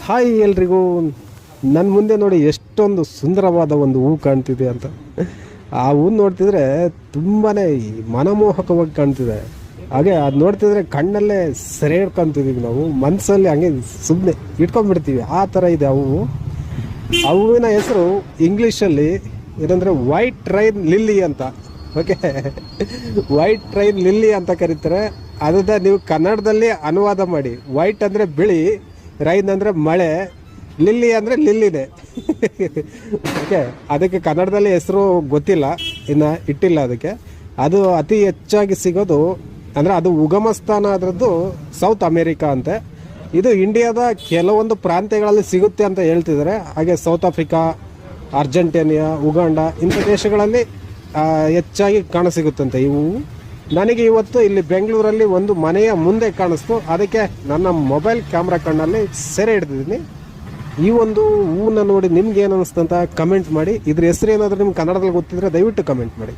Hi ಎಲ್ರಿಗೂ. ನನ್ನ ಮುಂದೆ ನೋಡಿ ಎಷ್ಟೊಂದು ಸುಂದರವಾದ ಒಂದು ಹೂ ಕಾಣ್ತಿದೆ ಅಂತ. ಆ ಹೂ ನೋಡ್ತಿದ್ರೆ ತುಂಬಾ ಮನಮೋಹಕವಾಗಿ ಕಾಣ್ತಿದೆ. ಹಾಗೆ ಅದು ನೋಡ್ತಿದ್ರೆ ಕಣ್ಣಲ್ಲೇ ಸೆರೆ ಹಿಡ್ಕೊತಿದ್ದೀವಿ ನಾವು, ಮನಸ್ಸಲ್ಲಿ ಹಂಗೆ ಸುಮ್ಮನೆ ಇಟ್ಕೊಂಡ್ಬಿಡ್ತೀವಿ. ಆ ಥರ ಇದೆ ಆ ಹೂವು. ಆ ಹೂವಿನ ಹೆಸರು ಇಂಗ್ಲೀಷಲ್ಲಿ ಏನಂದರೆ ವೈಟ್ ರೈನ್ ಲಿಲ್ಲಿ ಅಂತ. ಓಕೆ, ವೈಟ್ ರೈನ್ ಲಿಲ್ಲಿ ಅಂತ ಕರೀತಾರೆ. ಅದನ್ನ ನೀವು ಕನ್ನಡದಲ್ಲಿ ಅನುವಾದ ಮಾಡಿ. ವೈಟ್ ಅಂದರೆ ಬಿಳಿ, ರೈನ್ ಅಂದರೆ ಮಳೆ, ಲಿಲ್ಲಿ ಅಂದರೆ ಲಿಲ್ಲಿದೆ. ಓಕೆ, ಅದಕ್ಕೆ ಕನ್ನಡದಲ್ಲಿ ಹೆಸರು ಗೊತ್ತಿಲ್ಲ, ಇನ್ನು ಇಟ್ಟಿಲ್ಲ ಅದಕ್ಕೆ. ಅದು ಅತಿ ಹೆಚ್ಚಾಗಿ ಸಿಗೋದು ಅಂದರೆ ಅದು ಉಗಮ ಸ್ಥಾನ ಅದರದ್ದು ಸೌತ್ ಅಮೇರಿಕಾ ಅಂತೆ. ಇದು ಇಂಡಿಯಾದ ಕೆಲವೊಂದು ಪ್ರಾಂತ್ಯಗಳಲ್ಲಿ ಸಿಗುತ್ತೆ ಅಂತ ಹೇಳ್ತಿದ್ದಾರೆ. ಹಾಗೆ ಸೌತ್ ಆಫ್ರಿಕಾ, ಅರ್ಜೆಂಟೀನಾ, ಉಗಾಂಡ ಇಂಥ ದೇಶಗಳಲ್ಲಿ ಹೆಚ್ಚಾಗಿ ಕಾಣಸಿಗುತ್ತಂತೆ ಇವು. ನನಗೆ ಇವತ್ತು ಇಲ್ಲಿ ಬೆಂಗಳೂರಲ್ಲಿ ಒಂದು ಮನೆಯ ಮುಂದೆ ಕಾಣಿಸ್ತು. ಅದಕ್ಕೆ ನನ್ನ ಮೊಬೈಲ್ ಕ್ಯಾಮ್ರಾ ಕಣ್ಣಲ್ಲಿ ಸೆರೆ ಹಿಡ್ದಿದ್ದೀನಿ. ಈ ಒಂದು ಹೂವನ್ನ ನೋಡಿ ನಿಮ್ಗೆ ಏನು ಅನಿಸ್ತಂತ ಕಮೆಂಟ್ ಮಾಡಿ. ಇದ್ರ ಹೆಸರು ಏನಾದರೂ ನಿಮ್ಗೆ ಕನ್ನಡದಲ್ಲಿ ಗೊತ್ತಿದ್ರೆ ದಯವಿಟ್ಟು ಕಮೆಂಟ್ ಮಾಡಿ.